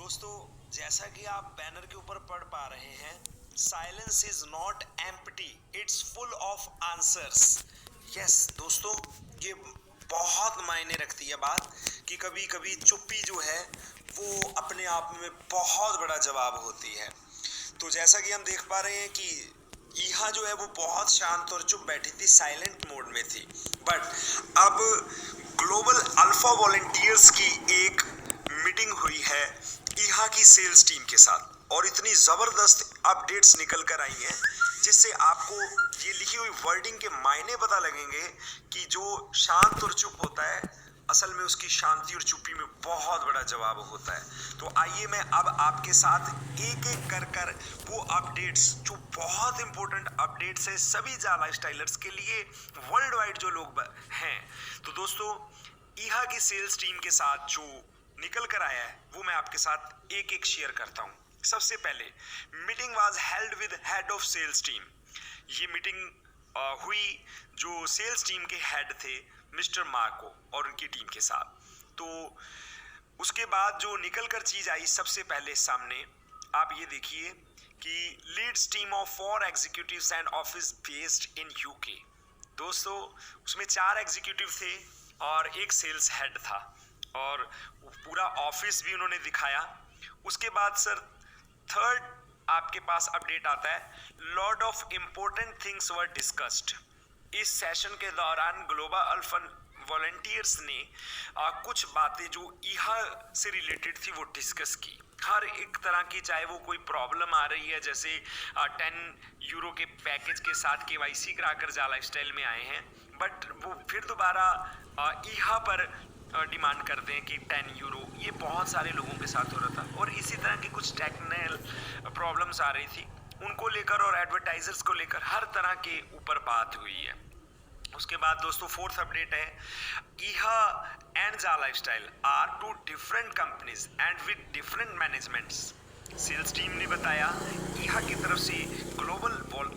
दोस्तों, जैसा कि आप बैनर के ऊपर पढ़ पा रहे हैं, silence is not empty, it's full of answers. Yes दोस्तों, ये बहुत मायने रखती है बात कि कभी कभी चुप्पी जो है वो अपने आप में बहुत बड़ा जवाब होती है। तो जैसा कि हम देख पा रहे हैं कि ईहा जो है वो बहुत शांत और चुप बैठी थी, साइलेंट मोड में थी। बट अब ग्लोबल अल्फा वॉलंटियर्स की एक मीटिंग हुई है ईहा की सेल्स टीम के साथ और इतनी जबरदस्त अपडेट्स निकल कर आई हैं जिससे आपको ये लिखी हुई वर्डिंग के मायने पता लगेंगे कि जो शांत और चुप होता है असल में उसकी शांति और चुप्पी में बहुत बड़ा जवाब होता है। तो आइए मैं अब आपके साथ एक एक कर वो अपडेट्स जो बहुत इंपॉर्टेंट अपडेट्स है सभी जा लाइफस्टाइलर्स के लिए वर्ल्ड वाइड जो लोग हैं। तो दोस्तों, ईहा की सेल्स टीम के साथ जो निकल कर आया है वो मैं आपके साथ एक एक शेयर करता हूँ। सबसे पहले, meeting was held with head of sales team. ये मीटिंग हुई जो सेल्स टीम के हेड थे मिस्टर मार्को और उनकी टीम के साथ। तो उसके बाद जो निकल कर चीज आई सबसे पहले सामने, आप ये देखिए कि leads team of 4 executives and office based in UK. दोस्तों, उसमें 4 एग्जीक्यूटिव थे और एक सेल्स हेड था और पूरा ऑफिस भी उन्होंने दिखाया। उसके बाद सर थर्ड आपके पास अपडेट आता है, lot of important things were discussed. इस सेशन के दौरान ग्लोबल अल्फा वॉलंटियर्स ने कुछ बातें जो ईहा से रिलेटेड थी वो डिस्कस की। हर एक तरह की, चाहे वो कोई प्रॉब्लम आ रही है, जैसे 10 यूरो के पैकेज के साथ केवाईसी कराकर जा लाइफस्टाइल में आए हैं बट वो फिर दोबारा ईहा पर डिमांड करते हैं कि 10 यूरो। ये बहुत सारे लोगों के साथ हो रहा था और इसी तरह की कुछ टेक्निकल प्रॉब्लम्स आ रही थी उनको लेकर और एडवर्टाइजर्स को लेकर हर तरह के ऊपर बात हुई है। उसके बाद दोस्तों फोर्थ अपडेट है, ईहा एंड जा lifestyle are two different companies and with different managements. Sales team ने बताया ईहा की तरफ से ग्लोबल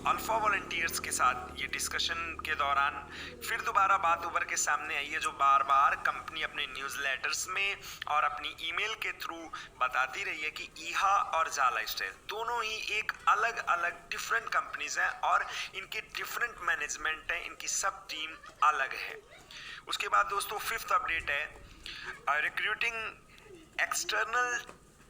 अल्फा वॉलंटियर्स के साथ ये डिस्कशन के दौरान फिर दोबारा बात उभर के सामने आई है जो बार बार कंपनी अपने न्यूज़लेटर्स में और अपनी ईमेल के थ्रू बताती रही है कि ईहा और जा लाइफस्टाइल दोनों ही एक अलग अलग डिफरेंट कंपनीज हैं और इनके डिफरेंट मैनेजमेंट है, इनकी सब टीम अलग है। उसके बाद दोस्तों फिफ्थ अपडेट है, recruiting external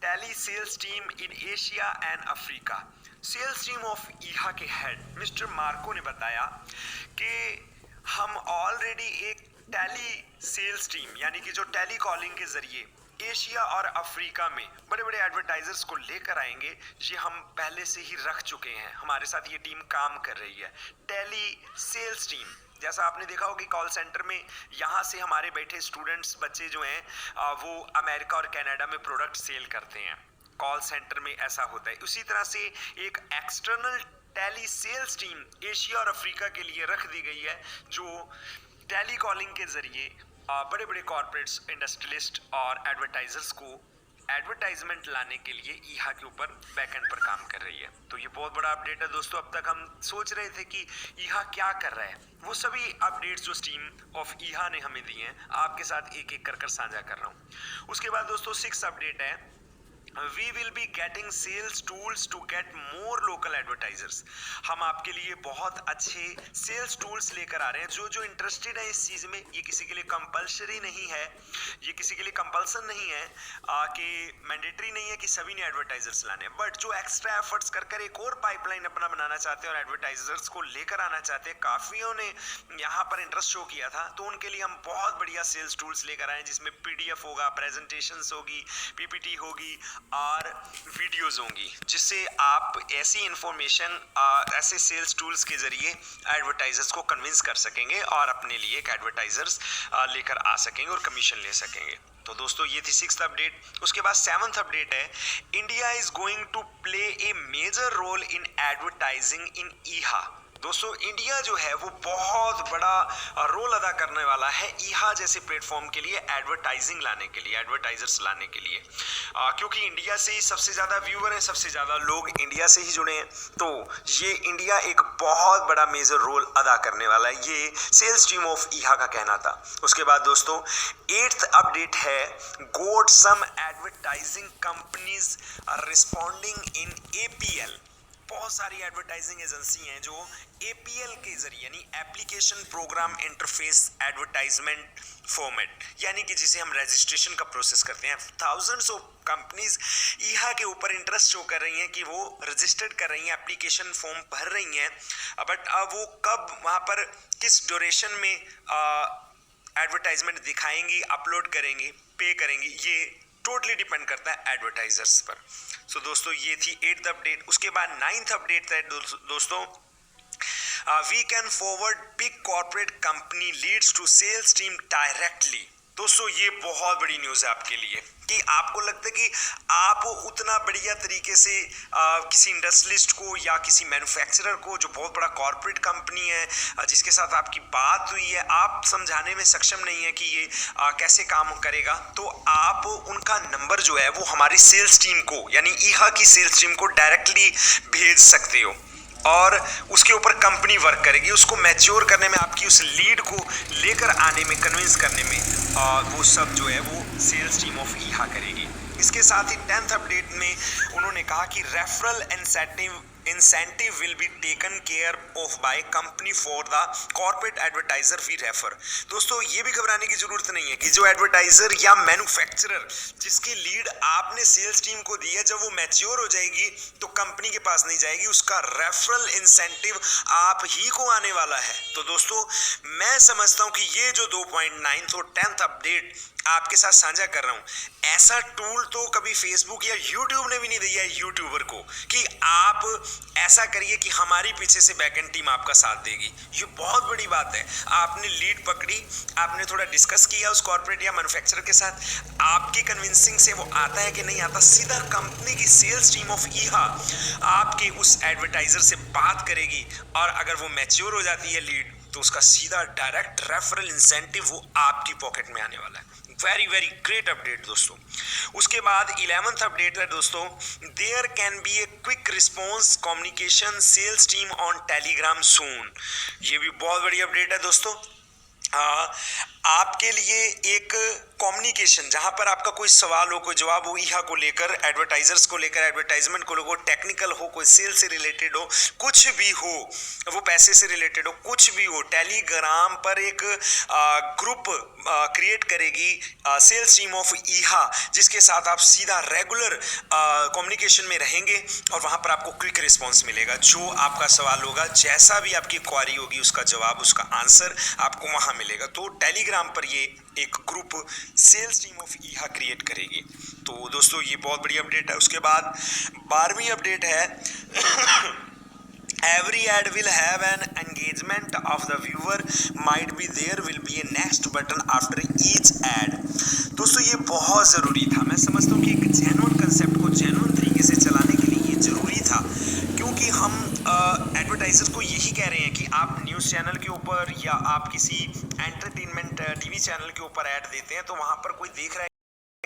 tele sales team in Asia and Africa. Sales team of ईहा के हेड मिस्टर मार्को ने बताया कि हम ऑलरेडी एक टैली सेल्स टीम यानी कि जो टैली कॉलिंग के जरिए एशिया और अफ्रीका में बड़े बड़े एडवर्टाइजर्स को लेकर आएंगे, ये हम पहले से ही रख चुके हैं। हमारे साथ ये टीम काम कर रही है, टैली सेल्स टीम। जैसा आपने देखा होगा कि कॉल सेंटर में यहाँ से हमारे बैठे स्टूडेंट्स बच्चे जो हैं वो अमेरिका और कनाडा में प्रोडक्ट सेल करते हैं। कॉल सेंटर में ऐसा होता है। उसी तरह से एक external tele sales team Asia और अफ्रीका के लिए रख दी गई है जो टैली कॉलिंग के जरिए बड़े बड़े कॉर्पोरेट्स, इंडस्ट्रियलिस्ट और एडवर्टाइजर्स को एडवर्टाइजमेंट लाने के लिए ईहा के ऊपर बैकएंड पर काम कर रही है। तो ये बहुत बड़ा अपडेट है दोस्तों। अब तक हम सोच रहे थे कि ईहा क्या कर रहा है, वो सभी अपडेट्स जो टीम ऑफ ईहा ने हमें दिए हैं आपके साथ एक एक कर साझा कर रहा हूँ। उसके बाद दोस्तों सिक्स अपडेट है, We will be getting sales tools to get more local advertisers। हम आपके लिए बहुत अच्छे सेल्स टूल्स लेकर आ रहे हैं। जो जो इंटरेस्टेड है इस चीज में, ये किसी के लिए कंपल्सरी नहीं है, ये किसी के लिए कंपल्सन नहीं है कि मैंडेटरी नहीं है कि सभी ने एडवर्टाइजर्स लाने, बट जो एक्स्ट्रा एफर्ट्स कर एक और पाइपलाइन अपना बनाना चाहते हैं और एडवर्टाइजर्स को लेकर आना चाहते हैं, काफियों ने यहाँ पर इंटरेस्ट शो किया था, तो उनके लिए हम बहुत बढ़िया सेल्स टूल्स लेकर आए जिसमें पीडीएफ होगा, प्रेजेंटेशंस होगी, पीपीटी होगी और वीडियोस होंगी, जिससे आप ऐसी इंफॉर्मेशन ऐसे सेल्स टूल्स के जरिए एडवर्टाइजर्स को कन्विंस कर सकेंगे और अपने लिए एक एडवर्टाइजर्स लेकर आ सकेंगे और कमीशन ले सकेंगे। तो दोस्तों ये थी सिक्स्थ अपडेट। उसके बाद सेवंथ अपडेट है, India is going to play a major role in advertising in ईहा। दोस्तों इंडिया जो है वो बहुत बड़ा रोल अदा करने वाला है ईहा जैसे प्लेटफॉर्म के लिए, एडवर्टाइजिंग लाने के लिए, एडवर्टाइजर्स लाने के लिए, क्योंकि इंडिया से ही सबसे ज़्यादा व्यूअर हैं, सबसे ज़्यादा लोग इंडिया से ही जुड़े हैं। तो ये इंडिया एक बहुत बड़ा मेजर रोल अदा करने वाला है, ये सेल्स टीम ऑफ ईहा का कहना था। उसके बाद दोस्तों 8th अपडेट है, got some advertising companies are responding in APL। बहुत सारी एडवर्टाइजिंग एजेंसी हैं जो APL के जरिए यानी application program interface advertisement format, यानी कि जिसे हम रजिस्ट्रेशन का प्रोसेस करते हैं, थाउजेंड्स ऑफ कंपनीज ईहा के ऊपर इंटरेस्ट शो कर रही हैं कि वो रजिस्टर्ड कर रही हैं, एप्लीकेशन फॉर्म भर रही हैं, बट वो कब वहाँ पर किस ड्यूरेशन में एडवर्टाइजमेंट दिखाएंगी, अपलोड करेंगी, पे करेंगी, ये टोटली डिपेंड करता है एडवर्टाइजर्स पर। सो दोस्तों ये थी 8th अपडेट। उसके बाद 9th अपडेट है दोस्तों, we can forward big corporate company leads to sales team directly. दोस्तों ये बहुत बड़ी न्यूज़ है आपके लिए कि आपको लगता है कि आप उतना बढ़िया तरीके से किसी इंडस्ट्रियलिस्ट को या किसी मैन्युफैक्चरर को, जो बहुत बड़ा कॉर्पोरेट कंपनी है, जिसके साथ आपकी बात हुई है, आप समझाने में सक्षम नहीं है कि ये कैसे काम करेगा, तो आप उनका नंबर जो है वो हमारी सेल्स टीम को यानी ईहा की सेल्स टीम को डायरेक्टली भेज सकते हो और उसके ऊपर कंपनी वर्क करेगी, उसको मैच्योर करने में, आपकी उस लीड को लेकर आने में, कन्विंस करने में वो सब जो है वो सेल्स टीम ऑफ ईहा करेगी। इसके साथ ही 10th अपडेट में उन्होंने कहा कि referral incentive will be taken care of by company for the corporate advertiser we refer. दोस्तों ये भी घबराने की जरूरत नहीं है कि जो एडवर्टाइजर या मैन्युफैक्चरर जिसकी लीड आपने सेल्स टीम को दी है, जब वो मैच्योर हो जाएगी तो कंपनी के पास नहीं जाएगी, उसका रेफरल इंसेंटिव आप ही को आने वाला है। तो दोस्तों मैं समझता हूं कि ये जो 2.9 और 10th अपडेट आपके साथ साझा कर रहा हूं, ऐसा टूल तो कभी फेसबुक या यूट्यूब ने भी नहीं दिया है यूट्यूबर को कि आप ऐसा करिए कि हमारी पीछे से बैकएंड टीम आपका साथ देगी। ये बहुत बड़ी बात है। आपने लीड पकड़ी, आपने थोड़ा डिस्कस किया उस कॉर्पोरेट या मैन्युफैक्चरर के साथ, आपकी कन्विंसिंग से वो आता है कि नहीं आता, सीधा कंपनी की सेल्स टीम ऑफ ईहा आपके उस एडवर्टाइजर से बात करेगी और अगर वो मैच्योर हो जाती है लीड तो उसका सीधा डायरेक्ट रेफरल इंसेंटिव वो आपकी पॉकेट में आने वाला है। वेरी वेरी ग्रेट अपडेट दोस्तों। उसके बाद 11th अपडेट है दोस्तों, there can be a quick response communication sales team on Telegram soon. ये भी बहुत बड़ी अपडेट है दोस्तों। आपके लिए एक कम्युनिकेशन, जहां पर आपका कोई सवाल हो, कोई जवाब हो ईहा को लेकर, एडवर्टाइजर्स को लेकर, एडवर्टाइजमेंट को लेकर, टेक्निकल हो, कोई सेल से रिलेटेड हो, कुछ भी हो, वो पैसे से रिलेटेड हो, कुछ भी हो, टेलीग्राम पर एक ग्रुप क्रिएट करेगी सेल्स टीम ऑफ ईहा, जिसके साथ आप सीधा रेगुलर कम्युनिकेशन में रहेंगे और वहां पर आपको क्विक रिस्पॉन्स मिलेगा। जो आपका सवाल होगा, जैसा भी आपकी क्वारी होगी, उसका जवाब, उसका आंसर आपको वहां मिलेगा। तो टेलीग्राम पर ये एक ग्रुप सेल्स टीम ऑफ ईहा क्रिएट करेगी। तो दोस्तों ये बहुत बड़ी अपडेट है। उसके बाद 12वीं अपडेट है, every ad will have an engagement of the viewer, might be there will be a next button after each ad। दोस्तों ये बहुत ज़रूरी था। मैं समझता हूँ कि एक जेन्युइन कंसेप्ट को जेन्युइन तरीके से चलाने के लिए ये ज़रूरी था, क्योंकि हम एडवर्टाइजर को यही कह रहे हैं कि आप न्यूज़ चैनल के ऊपर या आप किसी एंटरटेनमेंट TV चैनल के ऊपर ऐड देते हैं तो वहाँ पर कोई देख रहा है